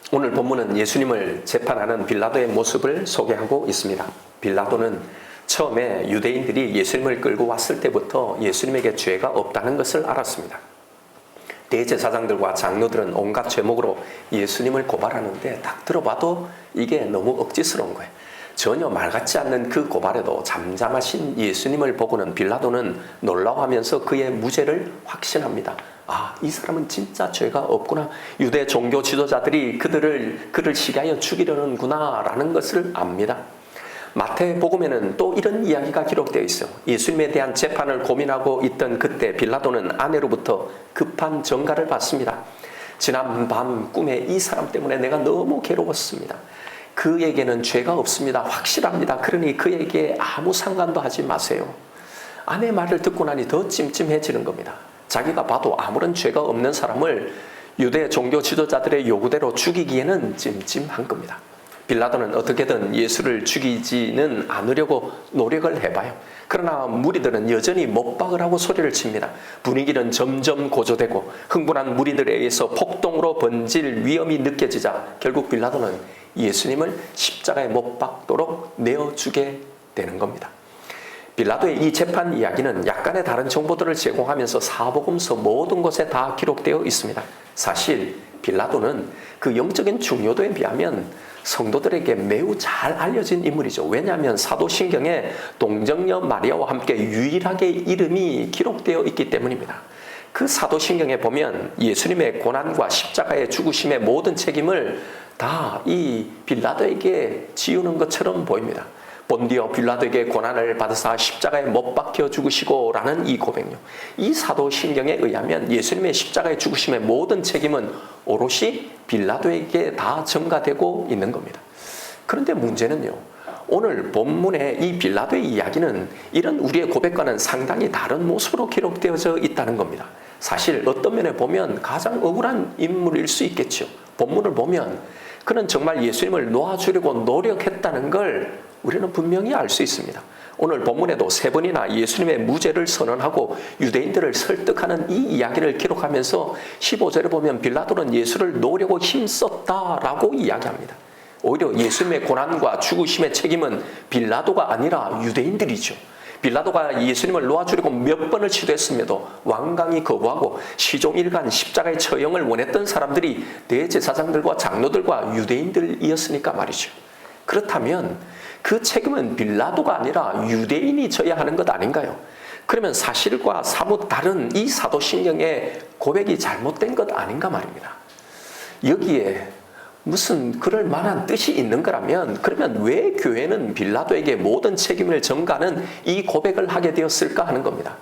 오늘 본문은 예수님을 재판하는 빌라도의 모습을 소개하고 있습니다. 빌라도는 처음에 유대인들이 예수님을 끌고 왔을 때부터 예수님에게 죄가 없다는 것을 알았습니다. 대제사장들과 장로들은 온갖 죄목으로 예수님을 고발하는데 딱 들어봐도 이게 너무 억지스러운 거예요. 전혀 말 같지 않는 그 고발에도 잠잠하신 예수님을 보고는 빌라도는 놀라워하면서 그의 무죄를 확신합니다. 아, 이 사람은 진짜 죄가 없구나. 유대 종교 지도자들이 그를 시기하여 죽이려는구나 라는 것을 압니다. 마태복음에는 또 이런 이야기가 기록되어 있어요. 예수님에 대한 재판을 고민하고 있던 그때 빌라도는 아내로부터 급한 전가를 받습니다. 지난 밤 꿈에 이 사람 때문에 내가 너무 괴로웠습니다. 그에게는 죄가 없습니다. 확실합니다. 그러니 그에게 아무 상관도 하지 마세요. 아내 말을 듣고 나니 더 찜찜해지는 겁니다. 자기가 봐도 아무런 죄가 없는 사람을 유대 종교 지도자들의 요구대로 죽이기에는 찜찜한 겁니다. 빌라도는 어떻게든 예수를 죽이지는 않으려고 노력을 해봐요. 그러나 무리들은 여전히 못박을 하고 소리를 칩니다. 분위기는 점점 고조되고 흥분한 무리들에 의해서 폭동으로 번질 위험이 느껴지자 결국 빌라도는 예수님을 십자가에 못 박도록 내어주게 되는 겁니다. 빌라도의 이 재판 이야기는 약간의 다른 정보들을 제공하면서 사복음서 모든 곳에 다 기록되어 있습니다. 사실 빌라도는 그 영적인 중요도에 비하면 성도들에게 매우 잘 알려진 인물이죠. 왜냐하면 사도신경에 동정녀 마리아와 함께 유일하게 이름이 기록되어 있기 때문입니다. 그 사도신경에 보면 예수님의 고난과 십자가의 죽으심의 모든 책임을 다 이 빌라도에게 지우는 것처럼 보입니다. 본디오 빌라도에게 고난을 받으사 십자가에 못 박혀 죽으시고 라는 이 고백요. 이 사도신경에 의하면 예수님의 십자가의 죽으심의 모든 책임은 오롯이 빌라도에게 다 전가되고 있는 겁니다. 그런데 문제는요. 오늘 본문의 이 빌라도의 이야기는 이런 우리의 고백과는 상당히 다른 모습으로 기록되어져 있다는 겁니다. 사실 어떤 면에 보면 가장 억울한 인물일 수 있겠죠. 본문을 보면 그는 정말 예수님을 놓아주려고 노력했다는 걸 우리는 분명히 알 수 있습니다. 오늘 본문에도 3번이나 예수님의 무죄를 선언하고 유대인들을 설득하는 이 이야기를 기록하면서 15절에 보면 빌라도는 예수를 놓으려고 힘썼다라고 이야기합니다. 오히려 예수님의 고난과 죽으심의 책임은 빌라도가 아니라 유대인들이죠. 빌라도가 예수님을 놓아주려고 몇 번을 시도했음에도 완강히 거부하고 시종일관 십자가의 처형을 원했던 사람들이 대제사장들과 장로들과 유대인들이었으니까 말이죠. 그렇다면 그 책임은 빌라도가 아니라 유대인이 져야 하는 것 아닌가요? 그러면 사실과 사뭇 다른 이 사도신경의 고백이 잘못된 것 아닌가 말입니다. 여기에 무슨 그럴 만한 뜻이 있는 거라면 그러면 왜 교회는 빌라도에게 모든 책임을 전가하는 이 고백을 하게 되었을까 하는 겁니다.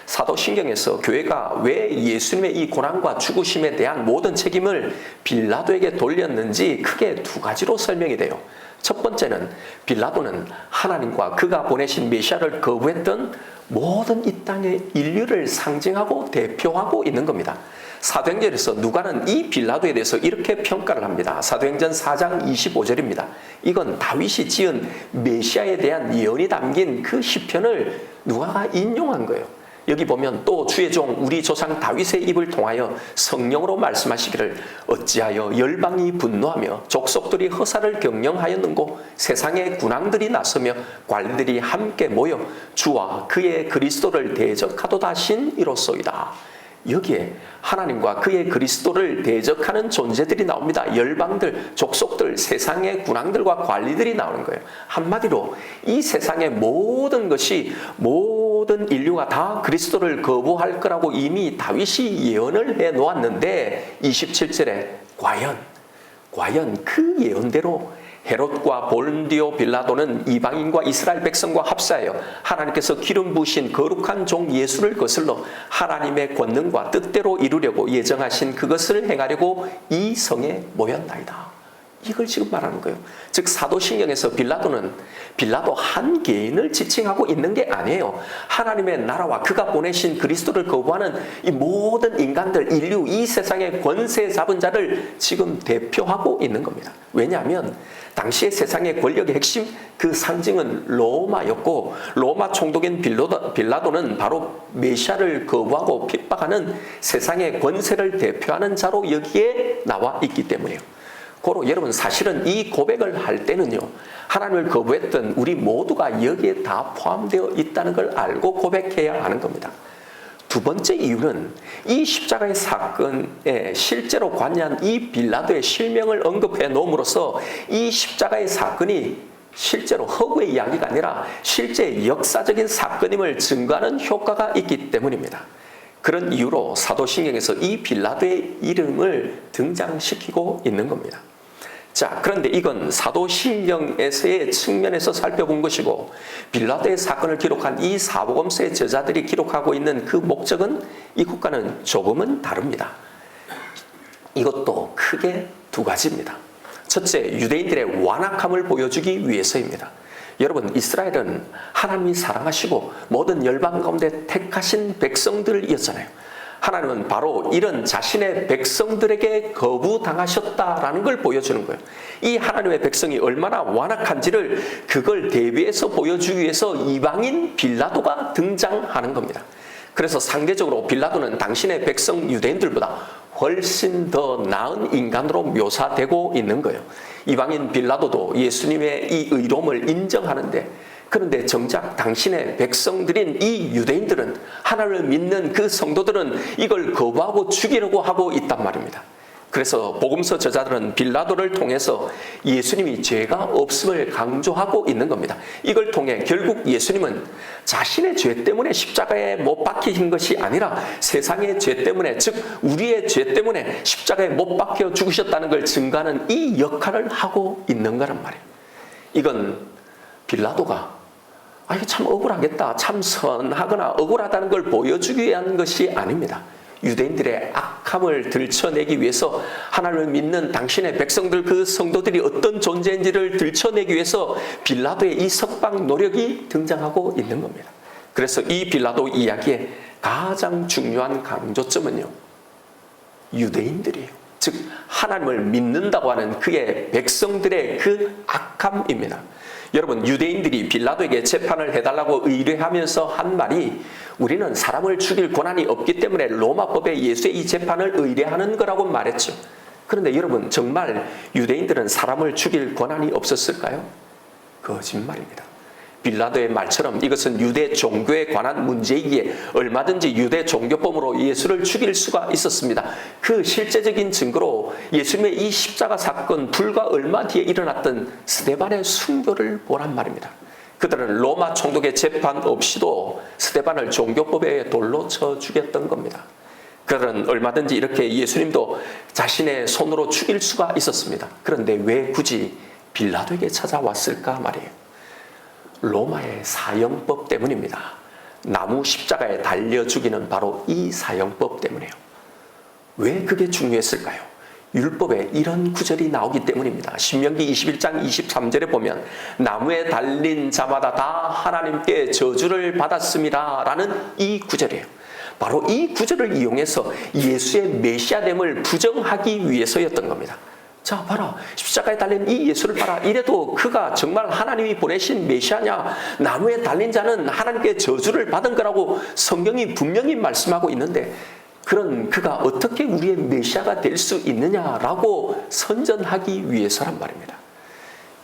사도신경에서 교회가 왜 예수님의 이 고난과 죽으심에 대한 모든 책임을 빌라도에게 돌렸는지 크게 2가지로 설명이 돼요. 첫 번째는 빌라도는 하나님과 그가 보내신 메시아를 거부했던 모든 이 땅의 인류를 상징하고 대표하고 있는 겁니다. 사도행전에서 누가는 이 빌라도에 대해서 이렇게 평가를 합니다. 사도행전 4장 25절입니다. 이건 다윗이 지은 메시아에 대한 예언이 담긴 그 시편을 누가가 인용한 거예요. 여기 보면 또 주의 종 우리 조상 다윗의 입을 통하여 성령으로 말씀하시기를 어찌하여 열방이 분노하며 족속들이 허사를 경영하였는고 세상의 군왕들이 나서며 관리들이 함께 모여 주와 그의 그리스도를 대적하도다 하신 이로소이다. 여기에 하나님과 그의 그리스도를 대적하는 존재들이 나옵니다. 열방들, 족속들, 세상의 군왕들과 관리들이 나오는 거예요. 한마디로 이 세상의 모든 것이 모든 인류가 다 그리스도를 거부할 거라고 이미 다윗이 예언을 해놓았는데 27절에 과연 그 예언대로 헤롯과 본디오 빌라도는 이방인과 이스라엘 백성과 합사하여 하나님께서 기름 부으신 거룩한 종 예수를 거슬러 하나님의 권능과 뜻대로 이루려고 예정하신 그것을 행하려고 이 성에 모였나이다. 이걸 지금 말하는 거예요. 즉 사도신경에서 빌라도 한 개인을 지칭하고 있는 게 아니에요. 하나님의 나라와 그가 보내신 그리스도를 거부하는 이 모든 인간들, 인류, 이 세상의 권세 잡은 자를 지금 대표하고 있는 겁니다. 왜냐하면 당시의 세상의 권력의 핵심 그 상징은 로마였고 로마 총독인 빌라도는 바로 메시아를 거부하고 핍박하는 세상의 권세를 대표하는 자로 여기에 나와 있기 때문이에요. 고로 여러분 사실은 이 고백을 할 때는요, 하나님을 거부했던 우리 모두가 여기에 다 포함되어 있다는 걸 알고 고백해야 하는 겁니다. 두 번째 이유는 이 십자가의 사건에 실제로 관여한 이 빌라도의 실명을 언급해 놓음으로써 이 십자가의 사건이 실제로 허구의 이야기가 아니라 실제 역사적인 사건임을 증거하는 효과가 있기 때문입니다. 그런 이유로 사도신경에서 이 빌라도의 이름을 등장시키고 있는 겁니다. 자, 그런데 이건 사도신경에서의 측면에서 살펴본 것이고, 빌라도의 사건을 기록한 이 사복음서의 저자들이 기록하고 있는 그 목적은 이것과는 조금은 다릅니다. 이것도 크게 두 가지입니다. 첫째, 유대인들의 완악함을 보여주기 위해서입니다. 여러분, 이스라엘은 하나님이 사랑하시고 모든 열방 가운데 택하신 백성들이었잖아요. 하나님은 바로 이런 자신의 백성들에게 거부당하셨다라는 걸 보여주는 거예요. 이 하나님의 백성이 얼마나 완악한지를 그걸 대비해서 보여주기 위해서 이방인 빌라도가 등장하는 겁니다. 그래서 상대적으로 빌라도는 당신의 백성 유대인들보다 훨씬 더 나은 인간으로 묘사되고 있는 거예요. 이방인 빌라도도 예수님의 이 의로움을 인정하는데, 그런데 정작 당신의 백성들인 이 유대인들은, 하나님을 믿는 그 성도들은 이걸 거부하고 죽이려고 하고 있단 말입니다. 그래서 복음서 저자들은 빌라도를 통해서 예수님이 죄가 없음을 강조하고 있는 겁니다. 이걸 통해 결국 예수님은 자신의 죄 때문에 십자가에 못 박히신 것이 아니라 세상의 죄 때문에, 즉 우리의 죄 때문에 십자가에 못 박혀 죽으셨다는 걸 증거하는 이 역할을 하고 있는 거란 말이에요. 이건 빌라도가 이거 참 억울하겠다, 참 선하거나 억울하다는 걸 보여주기 위한 것이 아닙니다. 유대인들의 악함을 들춰내기 위해서, 하나님을 믿는 당신의 백성들, 그 성도들이 어떤 존재인지를 들춰내기 위해서 빌라도의 이 석방 노력이 등장하고 있는 겁니다. 그래서 이 빌라도 이야기의 가장 중요한 강조점은요, 유대인들이에요. 즉 하나님을 믿는다고 하는 그의 백성들의 그 악함입니다. 여러분, 유대인들이 빌라도에게 재판을 해달라고 의뢰하면서 한 말이, 우리는 사람을 죽일 권한이 없기 때문에 로마법에 예수의 이 재판을 의뢰하는 거라고 말했죠. 그런데 여러분, 정말 유대인들은 사람을 죽일 권한이 없었을까요? 거짓말입니다. 빌라도의 말처럼 이것은 유대 종교에 관한 문제이기에 얼마든지 유대 종교법으로 예수를 죽일 수가 있었습니다. 그 실제적인 증거로 예수님의 이 십자가 사건 불과 얼마 뒤에 일어났던 스데반의 순교를 보란 말입니다. 그들은 로마 총독의 재판 없이도 스데반을 종교법에 돌로 쳐 죽였던 겁니다. 그들은 얼마든지 이렇게 예수님도 자신의 손으로 죽일 수가 있었습니다. 그런데 왜 굳이 빌라도에게 찾아왔을까 말이에요. 로마의 사형법 때문입니다. 나무 십자가에 달려 죽이는 바로 이 사형법 때문이에요. 왜 그게 중요했을까요? 율법에 이런 구절이 나오기 때문입니다. 신명기 21장 23절에 보면 나무에 달린 자마다 다 하나님께 저주를 받았습니다 라는 이 구절이에요. 바로 이 구절을 이용해서 예수의 메시아됨을 부정하기 위해서였던 겁니다. 자, 봐라, 십자가에 달린 이 예수를 봐라. 이래도 그가 정말 하나님이 보내신 메시아냐? 나무에 달린 자는 하나님께 저주를 받은 거라고 성경이 분명히 말씀하고 있는데, 그런 그가 어떻게 우리의 메시아가 될 수 있느냐라고 선전하기 위해서란 말입니다.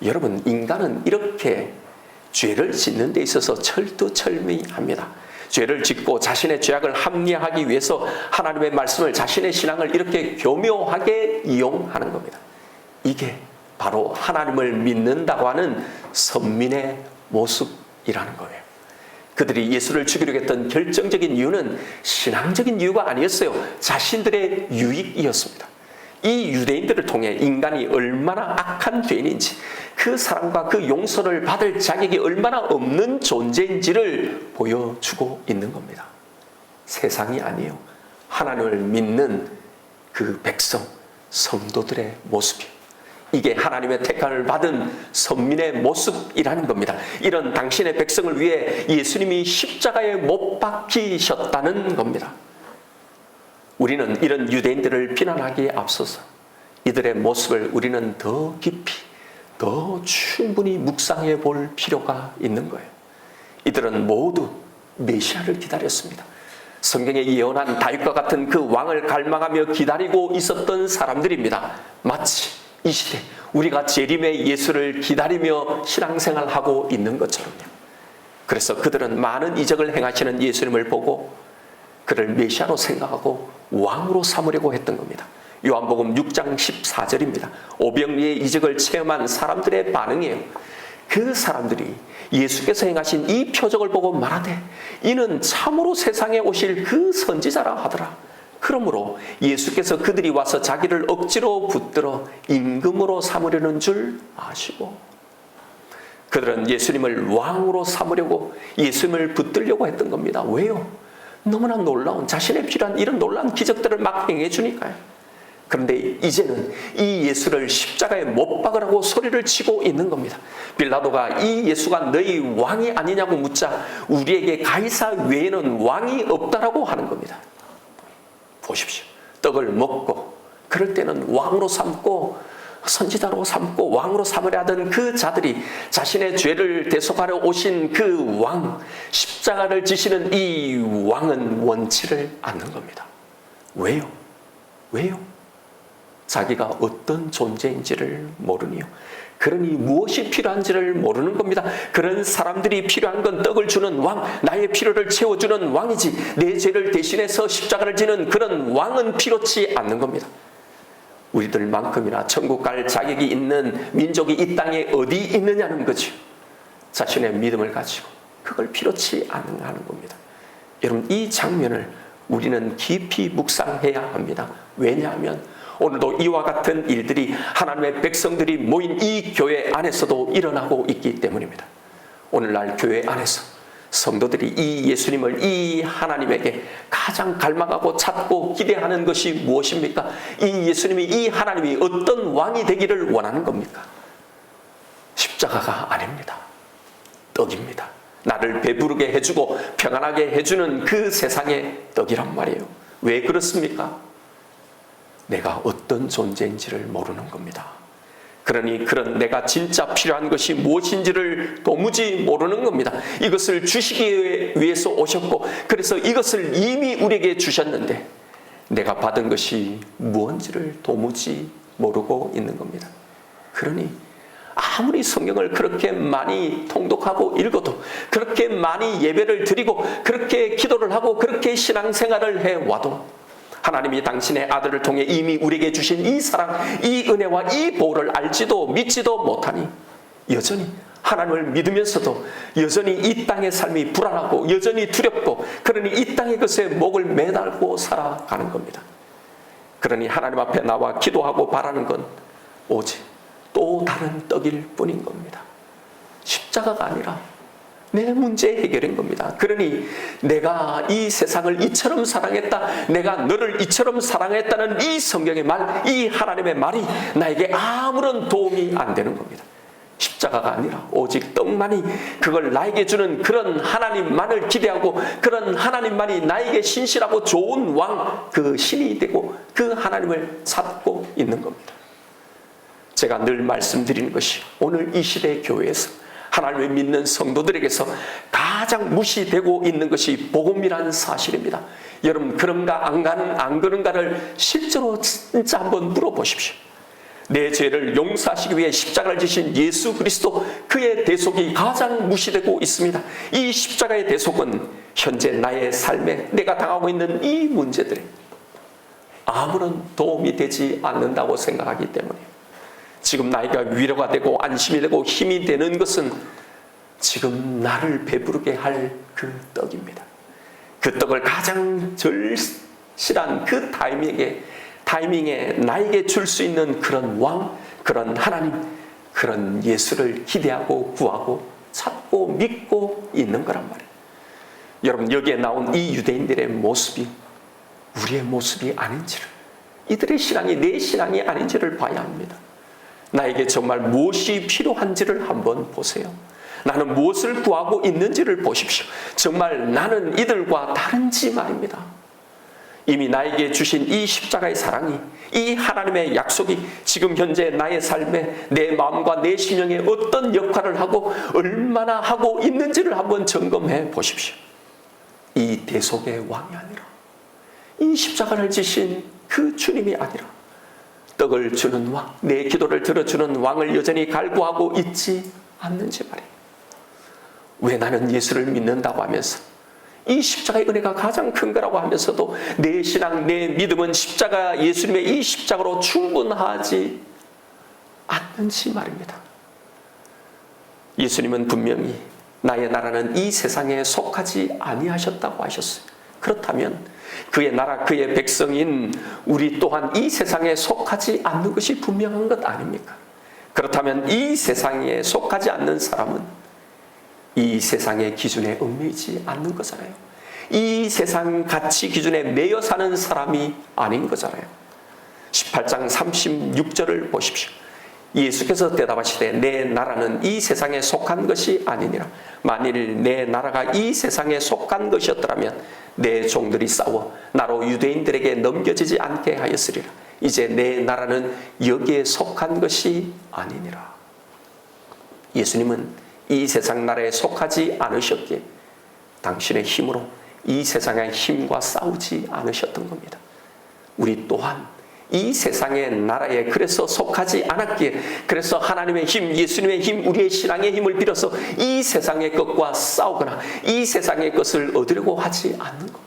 여러분, 인간은 이렇게 죄를 짓는 데 있어서 철두철미합니다. 죄를 짓고 자신의 죄악을 합리화하기 위해서 하나님의 말씀을, 자신의 신앙을 이렇게 교묘하게 이용하는 겁니다. 이게 바로 하나님을 믿는다고 하는 선민의 모습이라는 거예요. 그들이 예수를 죽이려고 했던 결정적인 이유는 신앙적인 이유가 아니었어요. 자신들의 유익이었습니다. 이 유대인들을 통해 인간이 얼마나 악한 죄인인지, 그 사랑과 그 용서를 받을 자격이 얼마나 없는 존재인지를 보여주고 있는 겁니다. 세상이 아니에요. 하나님을 믿는 그 백성, 성도들의 모습이에요. 이게 하나님의 택함을 받은 선민의 모습이라는 겁니다. 이런 당신의 백성을 위해 예수님이 십자가에 못 박히셨다는 겁니다. 우리는 이런 유대인들을 비난하기에 앞서서 이들의 모습을 우리는 더 깊이, 더 충분히 묵상해 볼 필요가 있는 거예요. 이들은 모두 메시아를 기다렸습니다. 성경에 예언한 다윗과 같은 그 왕을 갈망하며 기다리고 있었던 사람들입니다. 마치 이 시대 우리가 재림의 예수를 기다리며 신앙생활하고 있는 것처럼요. 그래서 그들은 많은 이적을 행하시는 예수님을 보고 그를 메시아로 생각하고 왕으로 삼으려고 했던 겁니다. 요한복음 6장 14절입니다. 오병리의 이적을 체험한 사람들의 반응이에요. 그 사람들이 예수께서 행하신 이 표적을 보고 말하되 이는 참으로 세상에 오실 그 선지자라 하더라. 그러므로 예수께서 그들이 와서 자기를 억지로 붙들어 임금으로 삼으려는 줄 아시고, 그들은 예수님을 왕으로 삼으려고 예수님을 붙들려고 했던 겁니다. 왜요? 너무나 놀라운, 자신의 필요한 이런 놀라운 기적들을 막 행해 주니까요. 그런데 이제는 이 예수를 십자가에 못 박으라고 소리를 치고 있는 겁니다. 빌라도가 이 예수가 너희 왕이 아니냐고 묻자 우리에게 가이사 외에는 왕이 없다라고 하는 겁니다. 보십시오. 떡을 먹고 그럴 때는 왕으로 삼고 선지자로 삼고 왕으로 삼으려 하던 그 자들이 자신의 죄를 대속하려 오신 그 왕, 십자가를 지시는 이 왕은 원치를 않는 겁니다. 왜요? 왜요? 자기가 어떤 존재인지를 모르니요. 그러니 무엇이 필요한지를 모르는 겁니다. 그런 사람들이 필요한 건 떡을 주는 왕, 나의 필요를 채워주는 왕이지 내 죄를 대신해서 십자가를 지는 그런 왕은 필요치 않는 겁니다. 우리들만큼이나 천국 갈 자격이 있는 민족이 이 땅에 어디 있느냐는 거죠. 자신의 믿음을 가지고 그걸 필요치 않는 겁니다. 여러분, 이 장면을 우리는 깊이 묵상해야 합니다. 왜냐하면 오늘도 이와 같은 일들이 하나님의 백성들이 모인 이 교회 안에서도 일어나고 있기 때문입니다. 오늘날 교회 안에서 성도들이 이 예수님을, 이 하나님에게 가장 갈망하고 찾고 기대하는 것이 무엇입니까? 이 예수님이, 이 하나님이 어떤 왕이 되기를 원하는 겁니까? 십자가가 아닙니다. 떡입니다. 나를 배부르게 해주고 평안하게 해주는 그 세상의 떡이란 말이에요. 왜 그렇습니까? 내가 어떤 존재인지를 모르는 겁니다. 그러니 그런 내가 진짜 필요한 것이 무엇인지를 도무지 모르는 겁니다. 이것을 주시기 위해서 오셨고 그래서 이것을 이미 우리에게 주셨는데 내가 받은 것이 무엇인지를 도무지 모르고 있는 겁니다. 그러니 아무리 성경을 그렇게 많이 통독하고 읽어도, 그렇게 많이 예배를 드리고 그렇게 기도를 하고 그렇게 신앙생활을 해와도 하나님이 당신의 아들을 통해 이미 우리에게 주신 이 사랑, 이 은혜와 이 보호를 알지도 믿지도 못하니 여전히 하나님을 믿으면서도 여전히 이 땅의 삶이 불안하고 여전히 두렵고, 그러니 이 땅의 것에 목을 매달고 살아가는 겁니다. 그러니 하나님 앞에 나와 기도하고 바라는 건 오직 또 다른 떡일 뿐인 겁니다. 십자가가 아니라 내 문제 해결인 겁니다. 그러니 내가 이 세상을 이처럼 사랑했다, 내가 너를 이처럼 사랑했다는 이 성경의 말, 이 하나님의 말이 나에게 아무런 도움이 안 되는 겁니다. 십자가가 아니라 오직 떡만이 그걸 나에게 주는 그런 하나님만을 기대하고 그런 하나님만이 나에게 신실하고 좋은 왕, 그 신이 되고 그 하나님을 찾고 있는 겁니다. 제가 늘 말씀드리는 것이 오늘 이 시대 교회에서 하나님을 믿는 성도들에게서 가장 무시되고 있는 것이 복음이라는 사실입니다. 여러분, 그런가 안 그런가를 실제로 진짜 한번 물어보십시오. 내 죄를 용서하시기 위해 십자가를 지신 예수 그리스도, 그의 대속이 가장 무시되고 있습니다. 이 십자가의 대속은 현재 나의 삶에 내가 당하고 있는 이 문제들에 아무런 도움이 되지 않는다고 생각하기 때문에 지금 나에게 위로가 되고 안심이 되고 힘이 되는 것은 지금 나를 배부르게 할 그 떡입니다. 그 떡을 가장 절실한 그 타이밍에 나에게 줄 수 있는 그런 왕, 그런 하나님, 그런 예수를 기대하고 구하고 찾고 믿고 있는 거란 말이에요. 여러분, 여기에 나온 이 유대인들의 모습이 우리의 모습이 아닌지를, 이들의 신앙이 내 신앙이 아닌지를 봐야 합니다. 나에게 정말 무엇이 필요한지를 한번 보세요. 나는 무엇을 구하고 있는지를 보십시오. 정말 나는 이들과 다른지 말입니다. 이미 나에게 주신 이 십자가의 사랑이, 이 하나님의 약속이 지금 현재 나의 삶에, 내 마음과 내 심령에 어떤 역할을 하고 얼마나 하고 있는지를 한번 점검해 보십시오. 이 대속의 왕이 아니라, 이 십자가를 지신 그 주님이 아니라 떡을 주는 왕, 내 기도를 들어주는 왕을 여전히 갈구하고 있지 않는지 말이에요. 왜 나는 예수를 믿는다고 하면서 이 십자가의 은혜가 가장 큰 거라고 하면서도 내 신앙, 내 믿음은 십자가, 예수님의 이 십자가로 충분하지 않는지 말입니다. 예수님은 분명히 나의 나라는 이 세상에 속하지 아니하셨다고 하셨어요. 그렇다면 그의 나라, 그의 백성인 우리 또한 이 세상에 속하지 않는 것이 분명한 것 아닙니까? 그렇다면 이 세상에 속하지 않는 사람은 이 세상의 기준에 얽매이지 않는 거잖아요. 이 세상 가치 기준에 매여 사는 사람이 아닌 거잖아요. 18장 36절을 보십시오. 예수께서 대답하시되 내 나라는 이 세상에 속한 것이 아니니라. 만일 내 나라가 이 세상에 속한 것이었더라면 내 종들이 싸워 나로 유대인들에게 넘겨지지 않게 하였으리라. 이제 내 나라는 여기에 속한 것이 아니니라. 예수님은 이 세상 나라에 속하지 않으셨기에 당신의 힘으로 이 세상의 힘과 싸우지 않으셨던 겁니다. 우리 또한 이 세상의 나라에 그래서 속하지 않았기에, 그래서 하나님의 힘, 예수님의 힘, 우리의 신앙의 힘을 빌어서 이 세상의 것과 싸우거나 이 세상의 것을 얻으려고 하지 않는 겁니다.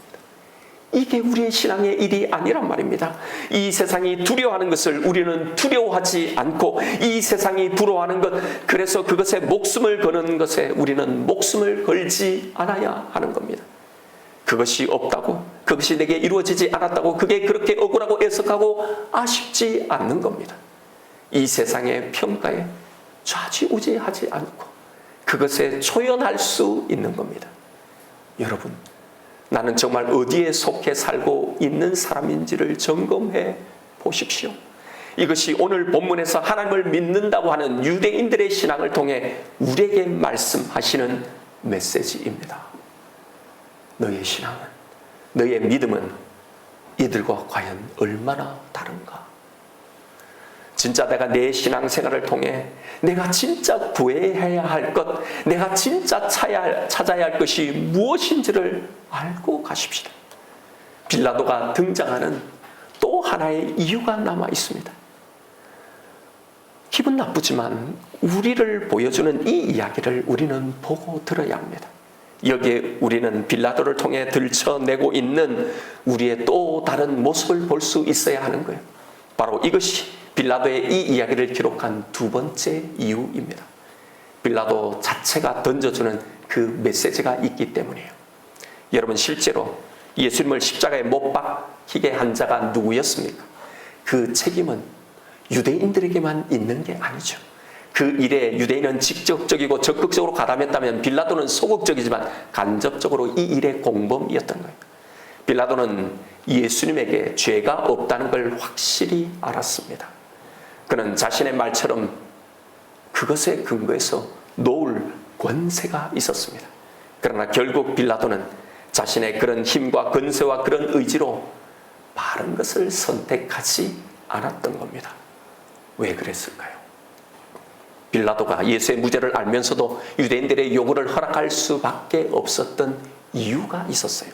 이게 우리의 신앙의 일이 아니란 말입니다. 이 세상이 두려워하는 것을 우리는 두려워하지 않고, 이 세상이 부러워하는 것, 그래서 그것에 목숨을 거는 것에 우리는 목숨을 걸지 않아야 하는 겁니다. 그것이 없다고, 그것이 내게 이루어지지 않았다고, 그게 그렇게 억울하고 애석하고 아쉽지 않는 겁니다. 이 세상의 평가에 좌지우지하지 않고 그것에 초연할 수 있는 겁니다. 여러분, 나는 정말 어디에 속해 살고 있는 사람인지를 점검해 보십시오. 이것이 오늘 본문에서 하나님을 믿는다고 하는 유대인들의 신앙을 통해 우리에게 말씀하시는 메시지입니다. 너의 신앙은, 너의 믿음은 이들과 과연 얼마나 다른가? 진짜 내가 내 신앙생활을 통해 내가 진짜 구해야 할 것, 내가 진짜 찾아야 할 것이 무엇인지를 알고 가십시다. 빌라도가 등장하는 또 하나의 이유가 남아 있습니다. 기분 나쁘지만 우리를 보여주는 이 이야기를 우리는 보고 들어야 합니다. 여기에 우리는 빌라도를 통해 들춰내고 있는 우리의 또 다른 모습을 볼 수 있어야 하는 거예요. 바로 이것이 빌라도의 이 이야기를 기록한 두 번째 이유입니다. 빌라도 자체가 던져주는 그 메시지가 있기 때문이에요. 여러분, 실제로 예수님을 십자가에 못 박히게 한 자가 누구였습니까? 그 책임은 유대인들에게만 있는 게 아니죠. 그 일에 유대인은 직접적이고 적극적으로 가담했다면 빌라도는 소극적이지만 간접적으로 이 일의 공범이었던 거예요. 빌라도는 예수님에게 죄가 없다는 걸 확실히 알았습니다. 그는 자신의 말처럼 그것에 근거해서 놓을 권세가 있었습니다. 그러나 결국 빌라도는 자신의 그런 힘과 권세와 그런 의지로 바른 것을 선택하지 않았던 겁니다. 왜 그랬을까요? 빌라도가 예수의 무죄를 알면서도 유대인들의 요구를 허락할 수밖에 없었던 이유가 있었어요.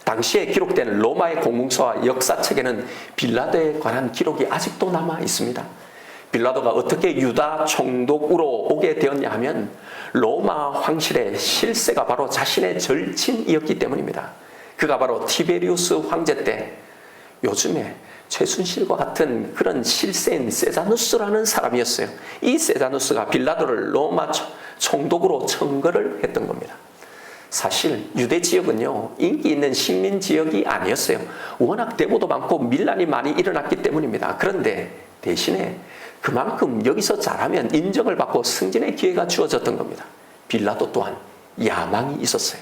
당시에 기록된 로마의 공문서와 역사책에는 빌라도에 관한 기록이 아직도 남아 있습니다. 빌라도가 어떻게 유다 총독으로 오게 되었냐 하면 로마 황실의 실세가 바로 자신의 절친이었기 때문입니다. 그가 바로 티베리우스 황제 때 요즘에 최순실과 같은 그런 실세인 세자누스라는 사람이었어요. 이 세자누스가 빌라도를 로마 총독으로 청거를 했던 겁니다. 사실 유대 지역은요, 인기 있는 식민 지역이 아니었어요. 워낙 데모도 많고 밀란이 많이 일어났기 때문입니다. 그런데 대신에 그만큼 여기서 잘하면 인정을 받고 승진의 기회가 주어졌던 겁니다. 빌라도 또한 야망이 있었어요.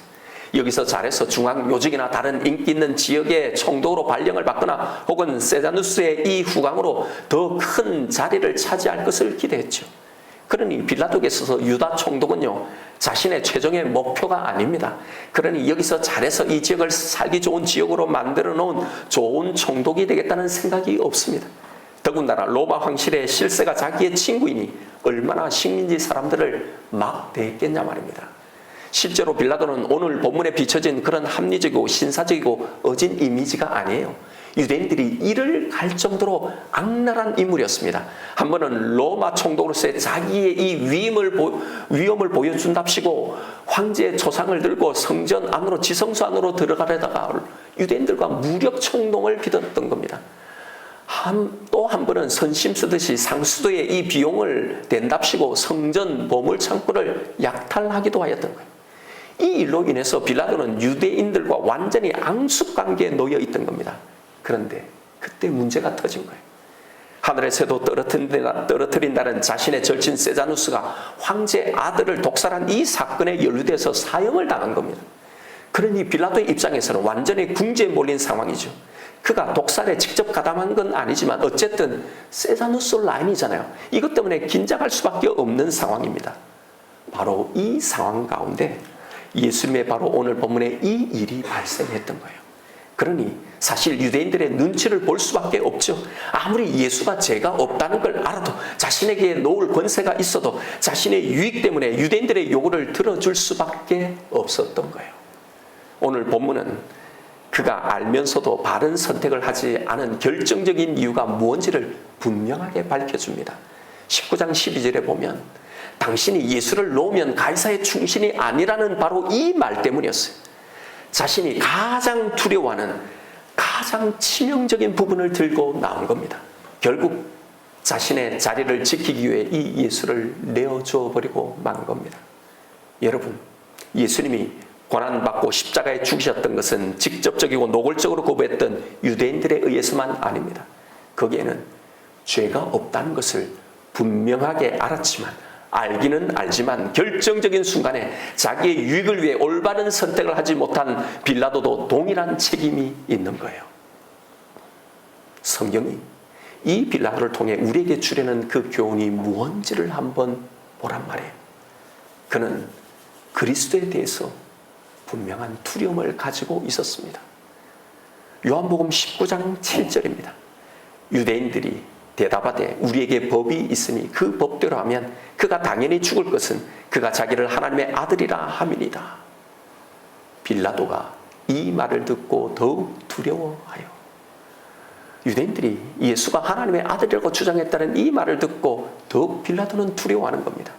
여기서 잘해서 중앙 요직이나 다른 인기 있는 지역의 총독으로 발령을 받거나 혹은 세자누스의 이 후광으로 더 큰 자리를 차지할 것을 기대했죠. 그러니 빌라도에게 있어서 유다 총독은요, 자신의 최종의 목표가 아닙니다. 그러니 여기서 잘해서 이 지역을 살기 좋은 지역으로 만들어 놓은 좋은 총독이 되겠다는 생각이 없습니다. 더군다나 로마 황실의 실세가 자기의 친구이니 얼마나 식민지 사람들을 막 대했겠냐 말입니다. 실제로 빌라도는 오늘 본문에 비춰진 그런 합리적이고 신사적이고 어진 이미지가 아니에요. 유대인들이 이를 갈 정도로 악랄한 인물이었습니다. 한 번은 로마 총독으로서의 자기의 이 위엄을 보여준답시고 황제의 초상을 들고 성전 안으로 지성소 안으로 들어가려다가 유대인들과 무력 총동을 빚었던 겁니다. 또 한 번은 선심 쓰듯이 상수도의 이 비용을 댄답시고 성전 보물창고를 약탈하기도 하였던 거예요. 이 일로 인해서 빌라도는 유대인들과 완전히 앙숙관계에 놓여 있던 겁니다. 그런데 그때 문제가 터진 거예요. 하늘의 새도 떨어뜨린다는 자신의 절친 세자누스가 황제 아들을 독살한 이 사건에 연루돼서 사형을 당한 겁니다. 그러니 빌라도의 입장에서는 완전히 궁지에 몰린 상황이죠. 그가 독살에 직접 가담한 건 아니지만 어쨌든 세자누스 라인이잖아요. 이것 때문에 긴장할 수밖에 없는 상황입니다. 바로 이 상황 가운데 예수님의 바로 오늘 본문에 이 일이 발생했던 거예요. 그러니 사실 유대인들의 눈치를 볼 수밖에 없죠. 아무리 예수가 죄가 없다는 걸 알아도 자신에게 놓을 권세가 있어도 자신의 유익 때문에 유대인들의 요구를 들어줄 수밖에 없었던 거예요. 오늘 본문은 그가 알면서도 바른 선택을 하지 않은 결정적인 이유가 무엇인지를 분명하게 밝혀줍니다. 19장 12절에 보면 당신이 예수를 놓으면 가이사의 충신이 아니라는 바로 이 말 때문이었어요. 자신이 가장 두려워하는 가장 치명적인 부분을 들고 나온 겁니다. 결국 자신의 자리를 지키기 위해 이 예수를 내어줘 버리고 만 겁니다. 여러분, 예수님이 고난받고 십자가에 죽으셨던 것은 직접적이고 노골적으로 거부했던 유대인들에 의해서만 아닙니다. 거기에는 죄가 없다는 것을 분명하게 알았지만 알기는 알지만 결정적인 순간에 자기의 유익을 위해 올바른 선택을 하지 못한 빌라도도 동일한 책임이 있는 거예요. 성경이 이 빌라도를 통해 우리에게 주려는 그 교훈이 무엇인지를 한번 보란 말이에요. 그는 그리스도에 대해서 분명한 두려움을 가지고 있었습니다. 요한복음 19장 7절입니다. 유대인들이 대답하되 우리에게 법이 있으니 그 법대로 하면 그가 당연히 죽을 것은 그가 자기를 하나님의 아들이라 함이니이다. 빌라도가 이 말을 듣고 더욱 두려워하여 유대인들이 예수가 하나님의 아들이라고 주장했다는 이 말을 듣고 더욱 빌라도는 두려워하는 겁니다.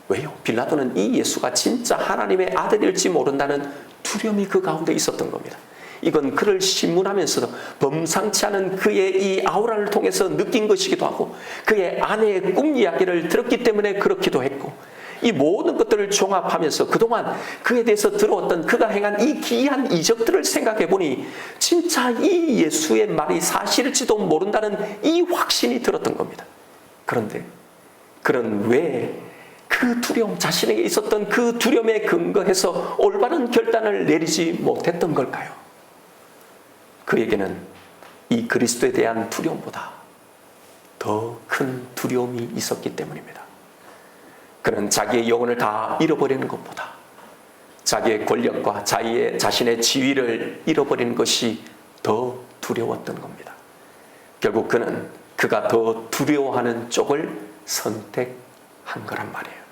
왜요? 빌라도는 이 예수가 진짜 하나님의 아들일지 모른다는 두려움이 그 가운데 있었던 겁니다. 이건 그를 신문하면서도 범상치 않은 그의 이 아우라를 통해서 느낀 것이기도 하고 그의 아내의 꿈 이야기를 들었기 때문에 그렇기도 했고 이 모든 것들을 종합하면서 그동안 그에 대해서 들어왔던 그가 행한 이 기이한 이적들을 생각해 보니 진짜 이 예수의 말이 사실일지도 모른다는 이 확신이 들었던 겁니다. 그런데 그는 왜 그 두려움, 자신에게 있었던 그 두려움에 근거해서 올바른 결단을 내리지 못했던 걸까요? 그에게는 이 그리스도에 대한 두려움보다 더 큰 두려움이 있었기 때문입니다. 그는 자기의 영혼을 다 잃어버리는 것보다 자기의 권력과 자신의 지위를 잃어버리는 것이 더 두려웠던 겁니다. 결국 그는 그가 더 두려워하는 쪽을 선택한 거란 말이에요.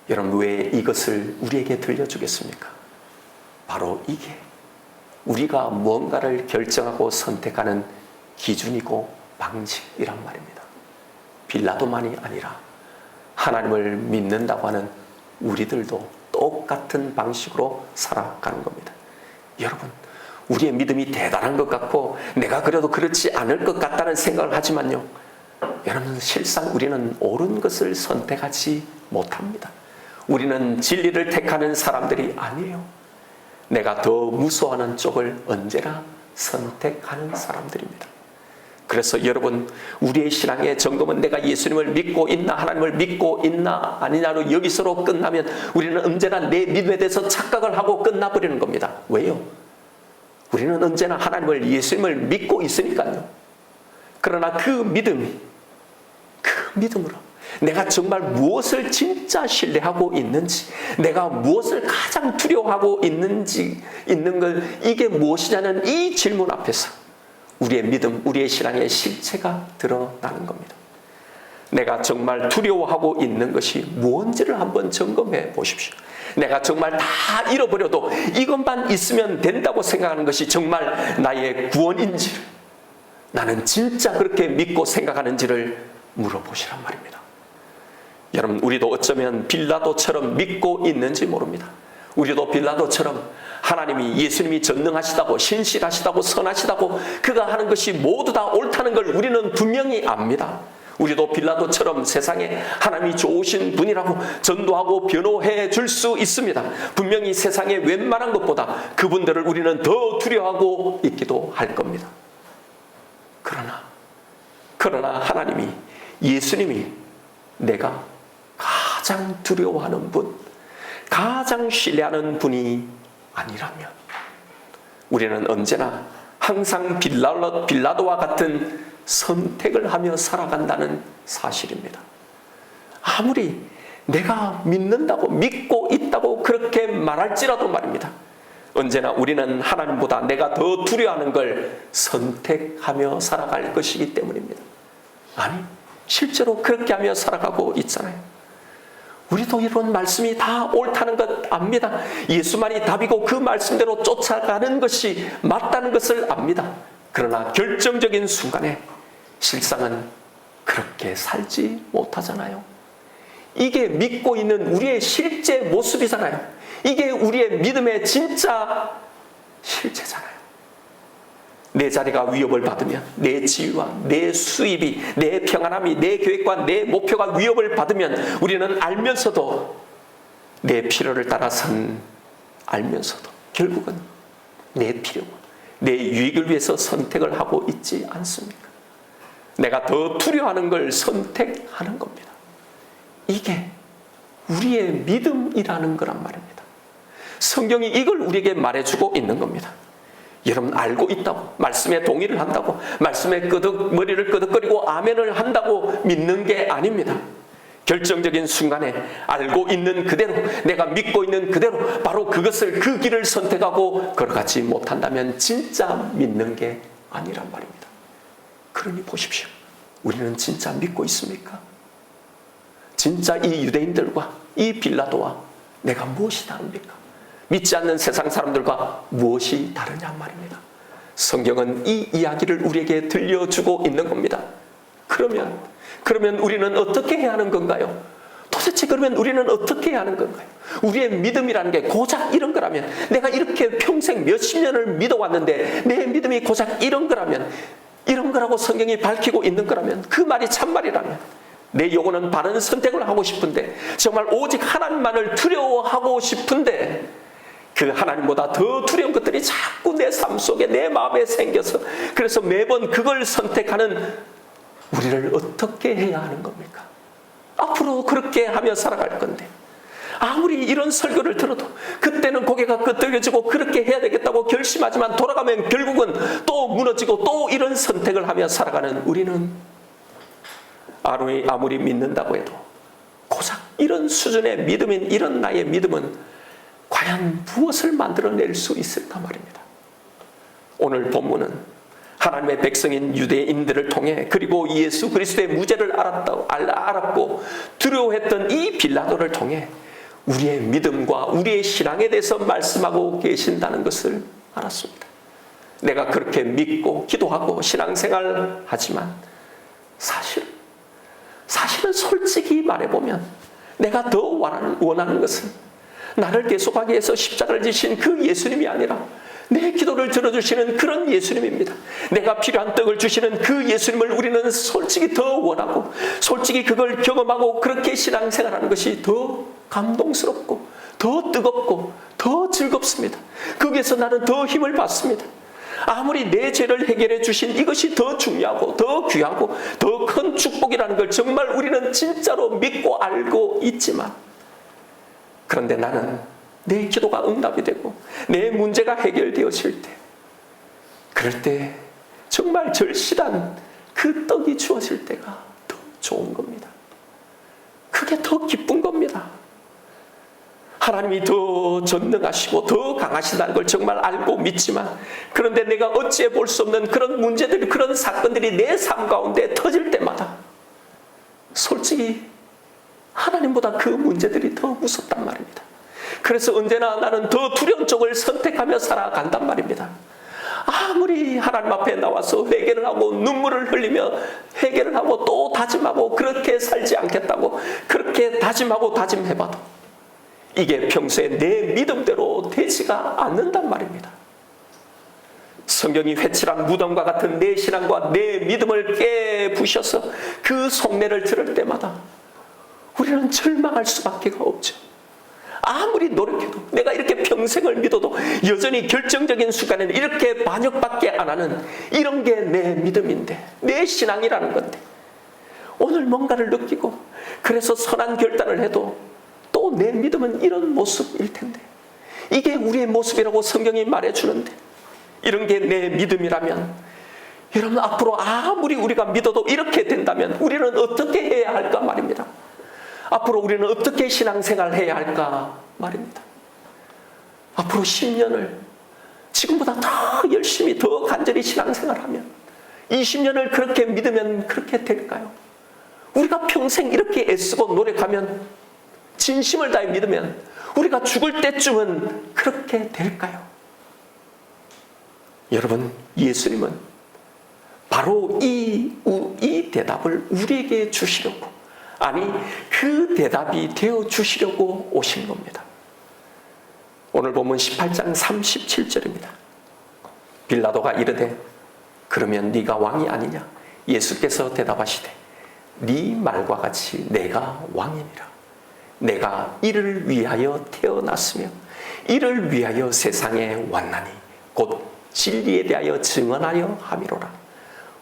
여러분, 왜 이것을 우리에게 들려주겠습니까? 바로 이게 우리가 뭔가를 결정하고 선택하는 기준이고 방식이란 말입니다. 빌라도만이 아니라 하나님을 믿는다고 하는 우리들도 똑같은 방식으로 살아가는 겁니다. 여러분, 우리의 믿음이 대단한 것 같고 내가 그래도 그렇지 않을 것 같다는 생각을 하지만요, 여러분, 실상 우리는 옳은 것을 선택하지 못합니다. 우리는 진리를 택하는 사람들이 아니에요. 내가 더 무서워하는 쪽을 언제나 선택하는 사람들입니다. 그래서 여러분, 우리의 신앙의 점검은 내가 예수님을 믿고 있나 하나님을 믿고 있나 아니냐로 여기서로 끝나면 우리는 언제나 내 믿음에 대해서 착각을 하고 끝나버리는 겁니다. 왜요? 우리는 언제나 하나님을 예수님을 믿고 있으니까요. 그러나 그 믿음으로 내가 정말 무엇을 진짜 신뢰하고 있는지, 내가 무엇을 가장 두려워하고 있는 걸, 이게 무엇이냐는 이 질문 앞에서 우리의 믿음, 우리의 신앙의 실체가 드러나는 겁니다. 내가 정말 두려워하고 있는 것이 무엇인지를 한번 점검해 보십시오. 내가 정말 다 잃어버려도 이것만 있으면 된다고 생각하는 것이 정말 나의 구원인지를, 나는 진짜 그렇게 믿고 생각하는지를 물어보시란 말입니다. 여러분, 우리도 어쩌면 빌라도처럼 믿고 있는지 모릅니다. 우리도 빌라도처럼 하나님이, 예수님이 전능하시다고, 신실하시다고, 선하시다고, 그가 하는 것이 모두 다 옳다는 걸 우리는 분명히 압니다. 우리도 빌라도처럼 세상에 하나님이 좋으신 분이라고 전도하고 변호해 줄 수 있습니다. 분명히 세상에 웬만한 것보다 그분들을 우리는 더 두려워하고 있기도 할 겁니다. 그러나 하나님이, 예수님이 내가 가장 두려워하는 분, 가장 신뢰하는 분이 아니라면 우리는 언제나 항상 빌라도와 같은 선택을 하며 살아간다는 사실입니다. 아무리 내가 믿는다고, 믿고 있다고 그렇게 말할지라도 말입니다. 언제나 우리는 하나님보다 내가 더 두려워하는 걸 선택하며 살아갈 것이기 때문입니다. 아니, 실제로 그렇게 하며 살아가고 있잖아요. 우리도 이런 말씀이 다 옳다는 것 압니다. 예수만이 답이고 그 말씀대로 쫓아가는 것이 맞다는 것을 압니다. 그러나 결정적인 순간에 실상은 그렇게 살지 못하잖아요. 이게 믿고 있는 우리의 실제 모습이잖아요. 이게 우리의 믿음의 진짜 실체잖아요. 내 자리가 위협을 받으면, 내 지위와 내 수입이, 내 평안함이, 내 계획과 내 목표가 위협을 받으면 우리는 알면서도, 내 필요를 따라선 알면서도 결국은 내 필요, 내 유익을 위해서 선택을 하고 있지 않습니까? 내가 더 두려워하는 걸 선택하는 겁니다. 이게 우리의 믿음이라는 거란 말입니다. 성경이 이걸 우리에게 말해주고 있는 겁니다. 여러분, 알고 있다고, 말씀에 동의를 한다고, 말씀에 머리를 끄덕거리고 아멘을 한다고 믿는 게 아닙니다. 결정적인 순간에 알고 있는 그대로, 내가 믿고 있는 그대로 바로 그것을, 그 길을 선택하고 걸어가지 못한다면 진짜 믿는 게 아니란 말입니다. 그러니 보십시오. 우리는 진짜 믿고 있습니까? 진짜 이 유대인들과 이 빌라도와 내가 무엇이 다릅니까? 믿지 않는 세상 사람들과 무엇이 다르냐 말입니다. 성경은 이 이야기를 우리에게 들려주고 있는 겁니다. 그러면 우리는 어떻게 해야 하는 건가요? 도대체 그러면 우리는 어떻게 해야 하는 건가요? 우리의 믿음이라는 게 고작 이런 거라면, 내가 이렇게 평생 몇십 년을 믿어왔는데 내 믿음이 고작 이런 거라면, 이런 거라고 성경이 밝히고 있는 거라면, 그 말이 참말이라면, 내 영혼은 바른 선택을 하고 싶은데, 정말 오직 하나님만을 두려워하고 싶은데, 그 하나님보다 더 두려운 것들이 자꾸 내 삶 속에, 내 마음에 생겨서, 그래서 매번 그걸 선택하는 우리를 어떻게 해야 하는 겁니까? 앞으로 그렇게 하며 살아갈 건데, 아무리 이런 설교를 들어도 그때는 고개가 끄덕여지고 그렇게 해야 되겠다고 결심하지만 돌아가면 결국은 또 무너지고 또 이런 선택을 하며 살아가는 우리는, 아무리 믿는다고 해도 고작 이런 수준의 믿음인 이런 나의 믿음은 과연 무엇을 만들어낼 수 있을까 말입니다. 오늘 본문은 하나님의 백성인 유대인들을 통해, 그리고 예수 그리스도의 무죄를 알았고 두려워했던 이 빌라도를 통해 우리의 믿음과 우리의 신앙에 대해서 말씀하고 계신다는 것을 알았습니다. 내가 그렇게 믿고 기도하고 신앙생활 하지만 사실은 솔직히 말해보면 내가 더 원하는 것은 나를 계속하기 위해서 십자가를 지신 그 예수님이 아니라 내 기도를 들어주시는 그런 예수님입니다. 내가 필요한 떡을 주시는 그 예수님을 우리는 솔직히 더 원하고, 솔직히 그걸 경험하고 그렇게 신앙생활하는 것이 더 감동스럽고 더 뜨겁고 더 즐겁습니다. 거기에서 나는 더 힘을 받습니다. 아무리 내 죄를 해결해 주신 이것이 더 중요하고 더 귀하고 더 큰 축복이라는 걸 정말 우리는 진짜로 믿고 알고 있지만, 그런데 나는 내 기도가 응답이 되고 내 문제가 해결되어질 때, 그럴 때 정말 절실한 그 떡이 주어질 때가 더 좋은 겁니다. 그게 더 기쁜 겁니다. 하나님이 더 전능하시고 더 강하시다는 걸 정말 알고 믿지만, 그런데 내가 어찌해 볼 수 없는 그런 문제들, 그런 사건들이 내 삶 가운데 터질 때마다 솔직히 하나님보다 그 문제들이 더 무섭단 말입니다. 그래서 언제나 나는 더 두려운 쪽을 선택하며 살아간단 말입니다. 아무리 하나님 앞에 나와서 회개를 하고 눈물을 흘리며 회개를 하고 또 다짐하고 그렇게 살지 않겠다고 그렇게 다짐하고 다짐해봐도 이게 평소에 내 믿음대로 되지가 않는단 말입니다. 성경이 회칠한 무덤과 같은 내 신앙과 내 믿음을 깨부셔서 그 속내를 들을 때마다 우리는 절망할 수밖에 없죠. 아무리 노력해도 내가 이렇게 평생을 믿어도 여전히 결정적인 순간에는 이렇게 반역밖에 안 하는 이런 게 내 믿음인데, 내 신앙이라는 건데, 오늘 뭔가를 느끼고 그래서 선한 결단을 해도 또 내 믿음은 이런 모습일 텐데, 이게 우리의 모습이라고 성경이 말해주는데, 이런 게 내 믿음이라면 여러분 앞으로 아무리 우리가 믿어도 이렇게 된다면 우리는 어떻게 해야 할까 말입니다. 앞으로 우리는 어떻게 신앙생활을 해야 할까 말입니다. 앞으로 10년을 지금보다 더 열심히 더 간절히 신앙생활을 하면 20년을 그렇게 믿으면 그렇게 될까요? 우리가 평생 이렇게 애쓰고 노력하면 진심을 다해 믿으면 우리가 죽을 때쯤은 그렇게 될까요? 여러분, 예수님은 바로 이 대답을 우리에게 주시려고, 아니 그 대답이 되어 주시려고 오신 겁니다. 오늘 본문 18장 37절입니다. 빌라도가 이르되 그러면 네가 왕이 아니냐? 예수께서 대답하시되 네 말과 같이 내가 왕이니라. 내가 이를 위하여 태어났으며 이를 위하여 세상에 왔나니 곧 진리에 대하여 증언하려 함이로라.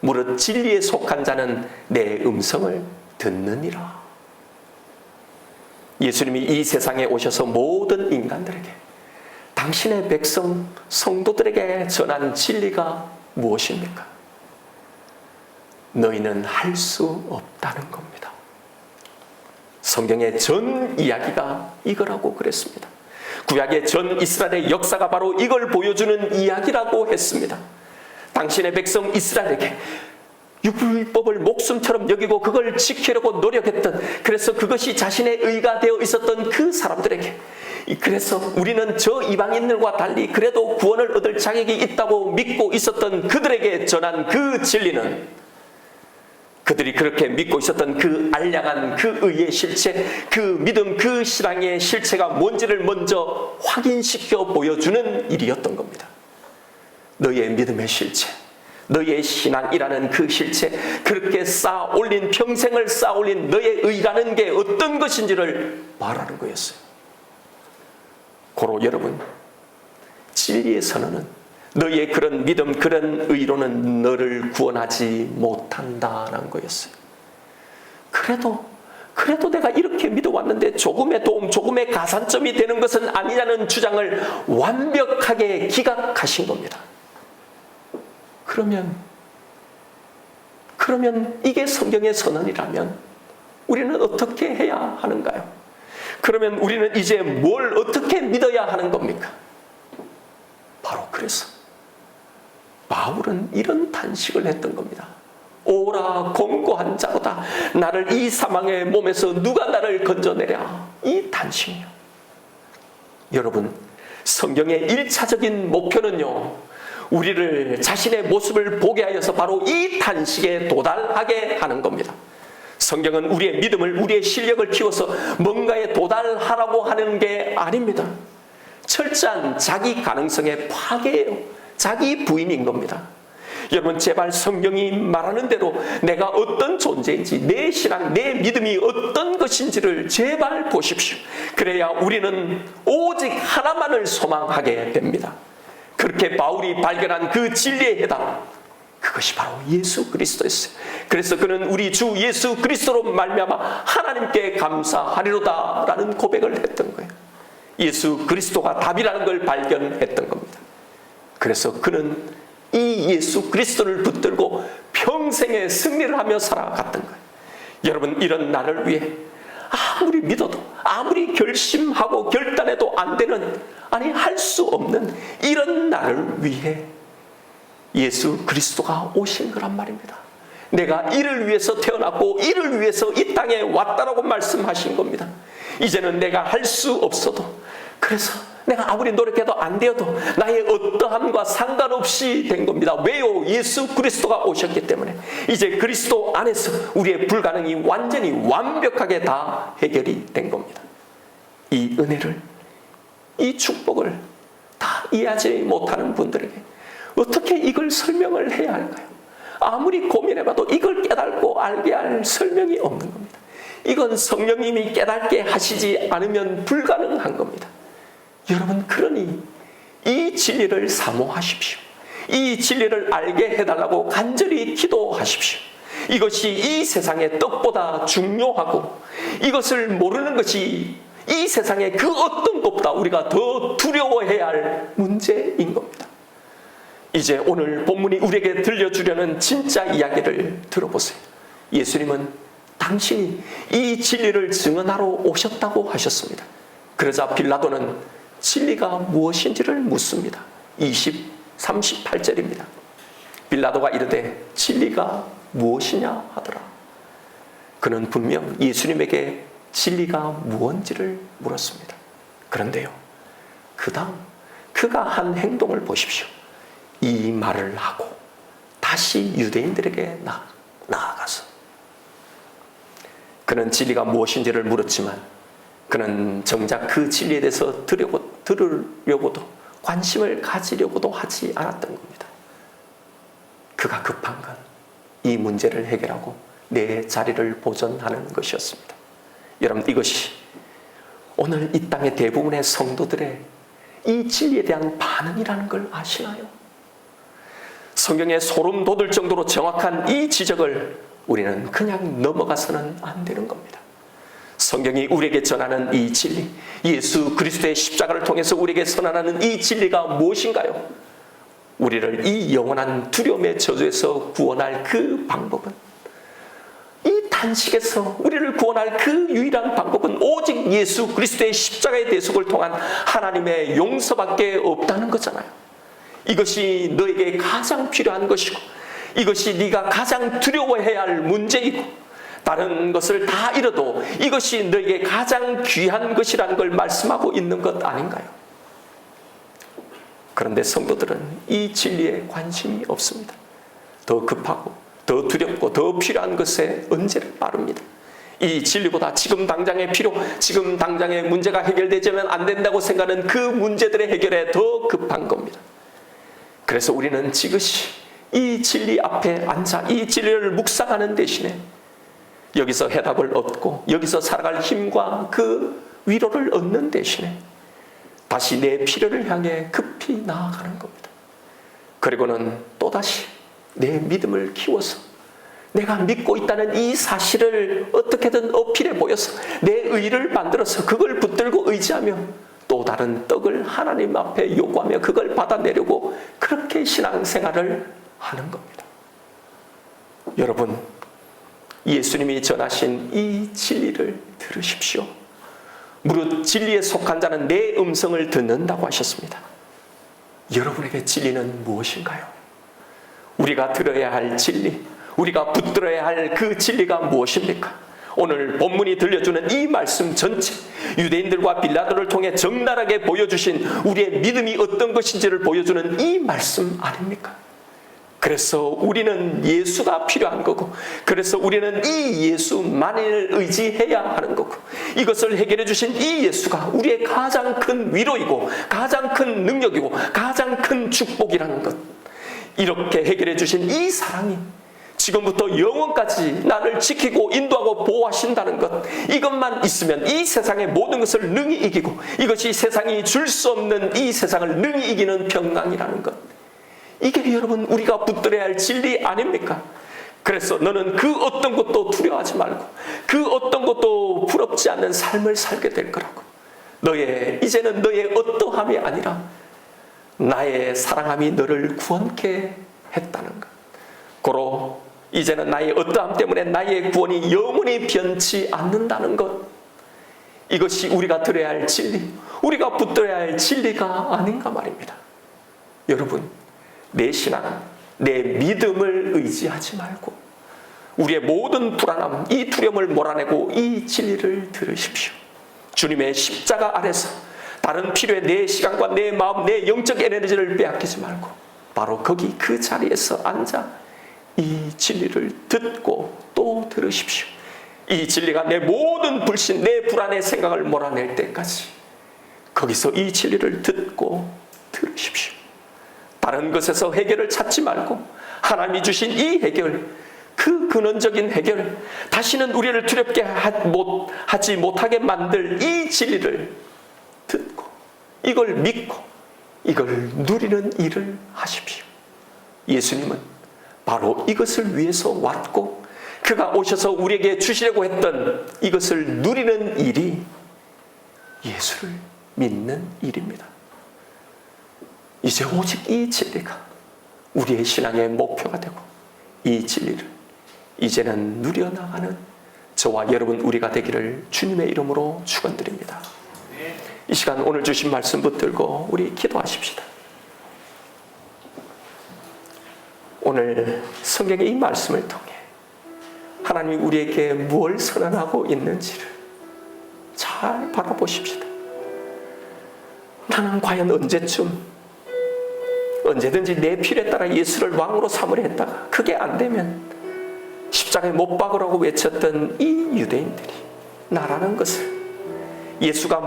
무릇 진리에 속한 자는 내 음성을 듣느니라. 예수님이 이 세상에 오셔서 모든 인간들에게, 당신의 백성 성도들에게 전한 진리가 무엇입니까? 너희는 할 수 없다는 겁니다. 성경의 전 이야기가 이거라고 그랬습니다. 구약의 전 이스라엘의 역사가 바로 이걸 보여주는 이야기라고 했습니다. 당신의 백성 이스라엘에게 율법을 목숨처럼 여기고 그걸 지키려고 노력했던, 그래서 그것이 자신의 의가 되어 있었던 그 사람들에게, 그래서 우리는 저 이방인들과 달리 그래도 구원을 얻을 자격이 있다고 믿고 있었던 그들에게 전한 그 진리는, 그들이 그렇게 믿고 있었던 그 알량한 그 의의 실체, 그 믿음, 그 신앙의 실체가 뭔지를 먼저 확인시켜 보여주는 일이었던 겁니다. 너의 믿음의 실체, 너의 신앙이라는 그 실체, 그렇게 쌓아올린, 평생을 쌓아올린 너의 의라는 게 어떤 것인지를 말하는 거였어요. 고로 여러분, 진리의 선언은 너의 그런 믿음, 그런 의로는 너를 구원하지 못한다는 거였어요. 그래도 내가 이렇게 믿어왔는데 조금의 도움, 조금의 가산점이 되는 것은 아니냐는 주장을 완벽하게 기각하신 겁니다. 그러면 이게 성경의 선언이라면 우리는 어떻게 해야 하는가요? 그러면 우리는 이제 뭘 어떻게 믿어야 하는 겁니까? 바로 그래서 바울은 이런 단식을 했던 겁니다. 오라 공고한 자로다. 나를 이 사망의 몸에서 누가 나를 건져내랴. 이 단식이요. 여러분, 성경의 1차적인 목표는요, 우리를 자신의 모습을 보게 하여서 바로 이 단식에 도달하게 하는 겁니다. 성경은 우리의 믿음을, 우리의 실력을 키워서 뭔가에 도달하라고 하는 게 아닙니다. 철저한 자기 가능성의 파괴예요. 자기 부인인 겁니다. 여러분, 제발 성경이 말하는 대로 내가 어떤 존재인지, 내 신앙, 내 믿음이 어떤 것인지를 제발 보십시오. 그래야 우리는 오직 하나만을 소망하게 됩니다. 그렇게 바울이 발견한 그 진리의 해답, 그것이 바로 예수 그리스도였어요. 그래서 그는 우리 주 예수 그리스도로 말미암아 하나님께 감사하리로다라는 고백을 했던 거예요. 예수 그리스도가 답이라는 걸 발견했던 겁니다. 그래서 그는 이 예수 그리스도를 붙들고 평생의 승리를 하며 살아갔던 거예요. 여러분, 이런 나를 위해 아무리 믿어도, 아무리 결심하고 결단해도 안 되는, 아니 할 수 없는 이런 나를 위해 예수 그리스도가 오신 거란 말입니다. 내가 이를 위해서 태어났고 이를 위해서 이 땅에 왔다라고 말씀하신 겁니다. 이제는 내가 할 수 없어도 그래서 내가 아무리 노력해도 안 되어도 나의 어떠함과 상관없이 된 겁니다. 왜요? 예수 그리스도가 오셨기 때문에. 이제 그리스도 안에서 우리의 불가능이 완전히 완벽하게 다 해결이 된 겁니다. 이 은혜를, 이 축복을 다 이해하지 못하는 분들에게 어떻게 이걸 설명을 해야 할까요? 아무리 고민해봐도 이걸 깨닫고 알게 할 설명이 없는 겁니다. 이건 성령님이 깨닫게 하시지 않으면 불가능한 겁니다. 여러분, 그러니 이 진리를 사모하십시오. 이 진리를 알게 해달라고 간절히 기도하십시오. 이것이 이 세상의 떡보다 중요하고, 이것을 모르는 것이 이 세상의 그 어떤 것보다 우리가 더 두려워해야 할 문제인 겁니다. 이제 오늘 본문이 우리에게 들려주려는 진짜 이야기를 들어보세요. 예수님은 당신이 이 진리를 증언하러 오셨다고 하셨습니다. 그러자 빌라도는 진리가 무엇인지를 묻습니다. 38절입니다. 빌라도가 이르되 진리가 무엇이냐 하더라. 그는 분명 예수님에게 진리가 무엇인지를 물었습니다. 그런데요, 그 다음 그가 한 행동을 보십시오. 이 말을 하고 다시 유대인들에게 나아가서 그는 진리가 무엇인지를 물었지만 그는 정작 그 진리에 대해서 들으려고도 관심을 가지려고도 하지 않았던 겁니다. 그가 급한 건 이 문제를 해결하고 내 자리를 보존하는 것이었습니다. 여러분, 이것이 오늘 이 땅의 대부분의 성도들의 이 진리에 대한 반응이라는 걸 아시나요? 성경에 소름 돋을 정도로 정확한 이 지적을 우리는 그냥 넘어가서는 안 되는 겁니다. 성경이 우리에게 전하는 이 진리, 예수 그리스도의 십자가를 통해서 우리에게 선언하는 이 진리가 무엇인가요? 우리를 이 영원한 두려움의 저주에서 구원할 그 방법은, 이 단식에서 우리를 구원할 그 유일한 방법은 오직 예수 그리스도의 십자가의 대속을 통한 하나님의 용서밖에 없다는 거잖아요. 이것이 너에게 가장 필요한 것이고, 이것이 네가 가장 두려워해야 할 문제이고, 다른 것을 다 잃어도 이것이 너에게 가장 귀한 것이라는 걸 말씀하고 있는 것 아닌가요? 그런데 성도들은 이 진리에 관심이 없습니다. 더 급하고 더 두렵고 더 필요한 것에 언제를 빠릅니다. 이 진리보다 지금 당장의 필요, 지금 당장의 문제가 해결되자면 안 된다고 생각하는 그 문제들의 해결에 더 급한 겁니다. 그래서 우리는 지그시 이 진리 앞에 앉아 이 진리를 묵상하는 대신에 여기서 해답을 얻고 여기서 살아갈 힘과 그 위로를 얻는 대신에 다시 내 필요를 향해 급히 나아가는 겁니다. 그리고는 또다시 내 믿음을 키워서 내가 믿고 있다는 이 사실을 어떻게든 어필해 보여서 내 의를 만들어서 그걸 붙들고 의지하며 또 다른 떡을 하나님 앞에 요구하며 그걸 받아내려고 그렇게 신앙생활을 하는 겁니다. 여러분, 예수님이 전하신 이 진리를 들으십시오. 무릇 진리에 속한 자는 내 음성을 듣는다고 하셨습니다. 여러분에게 진리는 무엇인가요? 우리가 들어야 할 진리, 우리가 붙들어야 할 그 진리가 무엇입니까? 오늘 본문이 들려주는 이 말씀 전체, 유대인들과 빌라도를 통해 적나라하게 보여주신 우리의 믿음이 어떤 것인지를 보여주는 이 말씀 아닙니까? 그래서 우리는 예수가 필요한 거고, 그래서 우리는 이 예수만을 의지해야 하는 거고, 이것을 해결해 주신 이 예수가 우리의 가장 큰 위로이고 가장 큰 능력이고 가장 큰 축복이라는 것, 이렇게 해결해 주신 이 사랑이 지금부터 영원까지 나를 지키고 인도하고 보호하신다는 것, 이것만 있으면 이 세상의 모든 것을 능히 이기고, 이것이 세상이 줄 수 없는 이 세상을 능히 이기는 평강이라는 것, 이게 여러분 우리가 붙들어야 할 진리 아닙니까? 그래서 너는 그 어떤 것도 두려워하지 말고 그 어떤 것도 부럽지 않는 삶을 살게 될 거라고. 이제는 너의 어떠함이 아니라 나의 사랑함이 너를 구원케 했다는 것. 고로 이제는 나의 어떠함 때문에 나의 구원이 영원히 변치 않는다는 것, 이것이 우리가 들어야 할 진리, 우리가 붙들어야 할 진리가 아닌가 말입니다. 여러분, 내 신앙, 내 믿음을 의지하지 말고 우리의 모든 불안함, 이 두려움을 몰아내고 이 진리를 들으십시오. 주님의 십자가 아래서 다른 필요에 내 시간과 내 마음, 내 영적 에너지를 빼앗기지 말고 바로 거기 그 자리에서 앉아 이 진리를 듣고 또 들으십시오. 이 진리가 내 모든 불신, 내 불안의 생각을 몰아낼 때까지 거기서 이 진리를 듣고 들으십시오. 다른 것에서 해결을 찾지 말고 하나님이 주신 이 해결, 그 근원적인 해결, 다시는 우리를 두렵게 하지 못하게 만들 이 진리를 듣고 이걸 믿고 이걸 누리는 일을 하십시오. 예수님은 바로 이것을 위해서 왔고 그가 오셔서 우리에게 주시려고 했던 이것을 누리는 일이 예수를 믿는 일입니다. 이제 오직 이 진리가 우리의 신앙의 목표가 되고 이 진리를 이제는 누려나가는 저와 여러분 우리가 되기를 주님의 이름으로 축원드립니다. 이 시간 오늘 주신 말씀 붙들고 우리 기도하십시다. 오늘 성경의 이 말씀을 통해 하나님이 우리에게 무엇을 선언하고 있는지를 잘 바라보십시다. 나는 과연 언제든지 내 필요에 따라 예수를 왕으로 삼으려 했다가 그게 안 되면 십자가에 못 박으라고 외쳤던 이 유대인들이 나라는 것을 예수가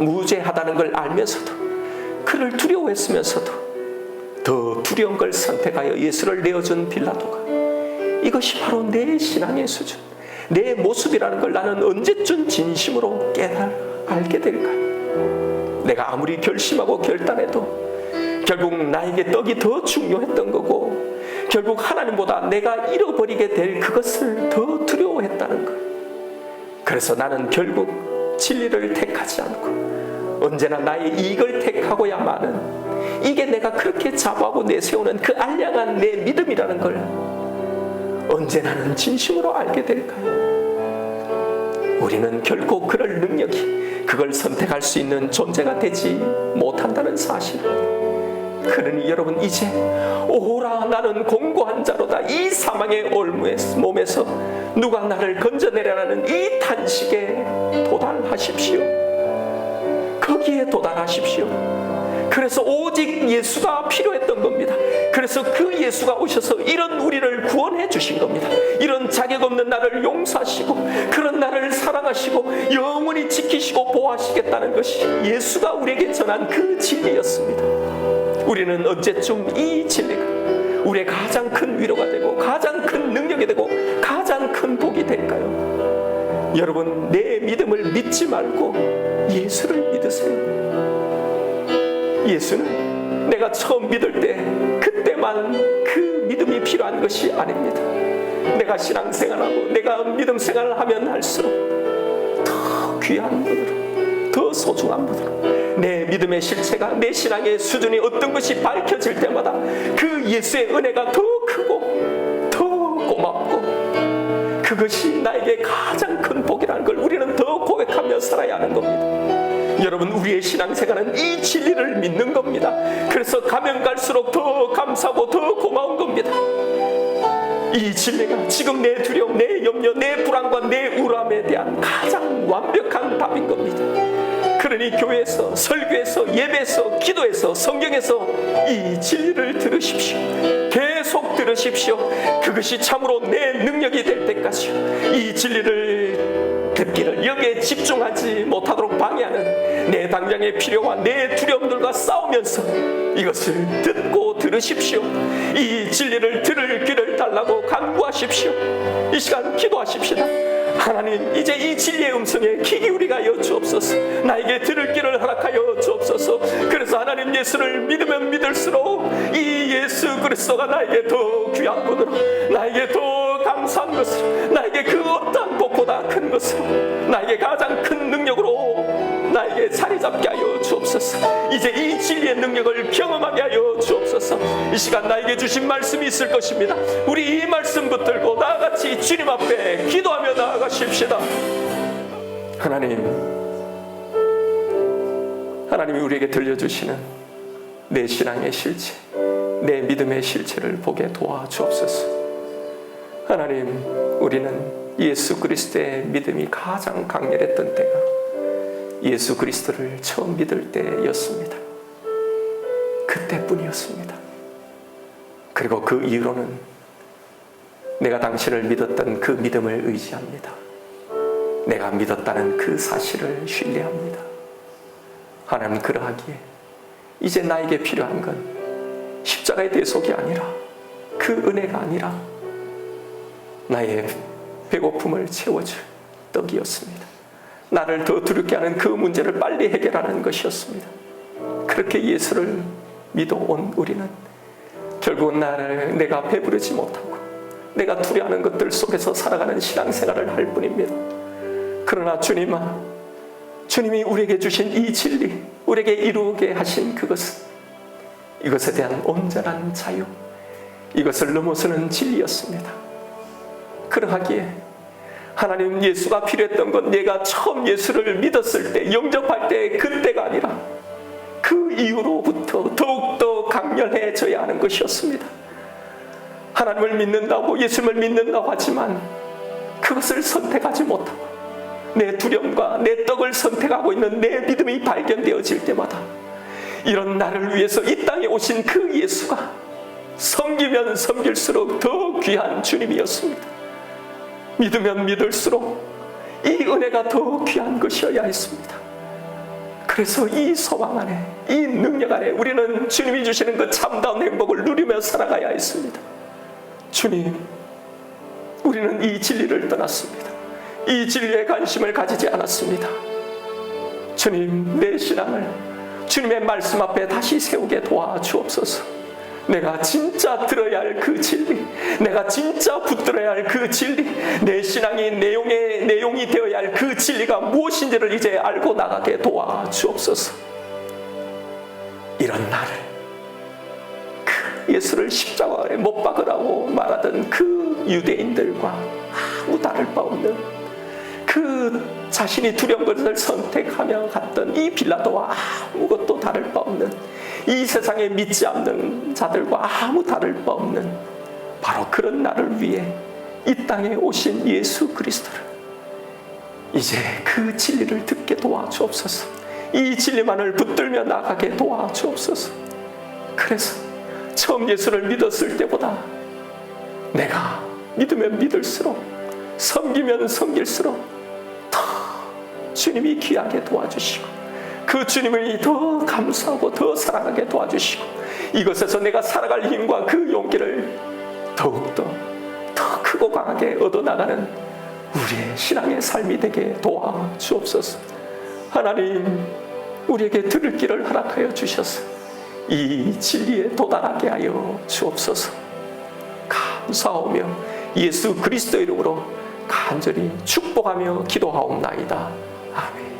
무죄하다는 걸 알면서도 그를 두려워했으면서도 더 두려운 걸 선택하여 예수를 내어준 빌라도가 이것이 바로 내 신앙의 수준, 내 모습이라는 걸 나는 언제쯤 진심으로 알게 될까요? 내가 아무리 결심하고 결단해도 결국 나에게 떡이 더 중요했던 거고 결국 하나님보다 내가 잃어버리게 될 그것을 더 두려워했다는 것. 그래서 나는 결국 진리를 택하지 않고 언제나 나의 이익을 택하고야만은 이게 내가 그렇게 자부하고 내세우는 그 알량한 내 믿음이라는 걸 언제 나는 진심으로 알게 될까요? 우리는 결코 그럴 능력이 그걸 선택할 수 있는 존재가 되지 못한다는 사실. 그러니 여러분 이제 오라 나는 공고한 자로다 이 사망의 몸에서 누가 나를 건져내려는 이 탄식에 도달하십시오. 거기에 도달하십시오. 그래서 오직 예수가 필요했던 겁니다. 그래서 그 예수가 오셔서 이런 우리를 구원해 주신 겁니다. 이런 자격 없는 나를 용서하시고 그런 나를 사랑하시고 영원히 지키시고 보호하시겠다는 것이 예수가 우리에게 전한 그 진리였습니다. 우리는 언제쯤 이 진리가 우리의 가장 큰 위로가 되고 가장 큰 능력이 되고 가장 큰 복이 될까요? 여러분 내 믿음을 믿지 말고 예수를 믿으세요. 예수는 내가 처음 믿을 때 그때만 그 믿음이 필요한 것이 아닙니다. 내가 신앙생활하고 내가 믿음 생활을 하면 할수록 더 귀한 분으로 더 소중한 분으로 내 믿음의 실체가 내 신앙의 수준이 어떤 것이 밝혀질 때마다 그 예수의 은혜가 더 크고 더 고맙고 그것이 나에게 가장 큰 복이라는 걸 우리는 더 고백하며 살아야 하는 겁니다. 여러분 우리의 신앙생활은 이 진리를 믿는 겁니다. 그래서 가면 갈수록 더 감사하고 더 고마운 겁니다. 이 진리가 지금 내 두려움, 내 염려, 내 불안과 내 우울함에 대한 가장 완벽한 답인 겁니다. 그러니 교회에서, 설교에서, 예배에서, 기도에서, 성경에서 이 진리를 들으십시오. 계속 들으십시오. 그것이 참으로 내 능력이 될 때까지요. 이 진리를 듣기를 여기에 집중하지 못하도록 방해하는 내 당장의 필요와 내 두려움들과 싸우면서 이것을 듣고 들으십시오. 이 진리를 들을 귀를 달라고 간구하십시오. 이 시간 기도하십시다. 하나님 이제 이 진리의 음성에 귀 기울이게 주옵소서. 나에게 들을 길을 허락하여 주옵소서. 그래서 하나님 예수를 믿으면 믿을수록 이 예수 그리스도가 나에게 더 귀한 분으로 나에게 더 감사한 것으로 나에게 그 어떠한 복보다 큰 것으로 나에게 가장 큰 능력으로 나에게 자리 잡게 하여 주옵소서. 이제 이 진리의 능력을 경험하게 하여 주옵소서. 이 시간 나에게 주신 말씀이 있을 것입니다. 우리 이 말씀 붙들고 나같이 주님 앞에 기도하며 나아가십시다. 하나님이 우리에게 들려주시는 내 신앙의 실체, 내 믿음의 실체를 보게 도와주옵소서. 하나님, 우리는 예수 그리스도의 믿음이 가장 강렬했던 때가 예수 그리스도를 처음 믿을 때였습니다. 그때뿐이었습니다. 그리고 그 이후로는 내가 당신을 믿었던 그 믿음을 의지합니다. 내가 믿었다는 그 사실을 신뢰합니다. 하나님, 그러하기에 이제 나에게 필요한 건 십자가의 대속이 아니라, 그 은혜가 아니라 나의 배고픔을 채워줄 떡이었습니다. 나를 더 두렵게 하는 그 문제를 빨리 해결하는 것이었습니다. 그렇게 예수를 믿어온 우리는 결국은 내가 배부르지 못하고 내가 두려워하는 것들 속에서 살아가는 신앙생활을 할 뿐입니다. 그러나 주님이 우리에게 주신 이 진리, 우리에게 이루게 하신 그것은, 이것에 대한 온전한 자유, 이것을 넘어서는 진리였습니다. 그러하기에 하나님, 예수가 필요했던 건 내가 처음 예수를 믿었을 때, 영접할 때 그때가 아니라 그 이후로부터 더욱더 강렬해져야 하는 것이었습니다. 하나님을 믿는다고, 예수님을 믿는다고 하지만 그것을 선택하지 못하고 내 두려움과 내 떡을 선택하고 있는 내 믿음이 발견되어질 때마다 이런 나를 위해서 이 땅에 오신 그 예수가 섬기면 섬길수록 더 귀한 주님이었습니다. 믿으면 믿을수록 이 은혜가 더 귀한 것이어야 했습니다. 그래서 이 소망 안에, 이 능력 안에 우리는 주님이 주시는 그 참다운 행복을 누리며 살아가야 했습니다. 주님, 우리는 이 진리를 떠났습니다. 이 진리에 관심을 가지지 않았습니다. 주님, 내 신앙을 주님의 말씀 앞에 다시 세우게 도와주옵소서. 내가 진짜 들어야 할 그 진리, 내가 진짜 붙들어야 할 그 진리, 내 신앙이 내용이 되어야 할 그 진리가 무엇인지를 이제 알고 나가게 도와주옵소서. 이런 나를, 그 예수를 십자가에 못 박으라고 말하던 그 유대인들과 아무 다를 바 없는, 그 자신이 두려운 것을 선택하며 갔던 이 빌라도와 아무것도 다를 바 없는, 이 세상에 믿지 않는 자들과 아무 다를 바 없는 바로 그런 나를 위해 이 땅에 오신 예수 그리스도를, 이제 그 진리를 듣게 도와주옵소서. 이 진리만을 붙들며 나가게 도와주옵소서. 그래서 처음 예수를 믿었을 때보다 내가 믿으면 믿을수록, 섬기면 섬길수록 더 주님이 귀하게 도와주시고, 그 주님을 더 감사하고 더 사랑하게 도와주시고, 이것에서 내가 살아갈 힘과 그 용기를 더욱더 더 크고 강하게 얻어나가는 우리의 신앙의 삶이 되게 도와주옵소서. 하나님, 우리에게 들을 길을 허락하여 주셔서 이 진리에 도달하게 하여 주옵소서. 감사하며 예수 그리스도 이름으로 간절히 축복하며 기도하옵나이다. 아멘.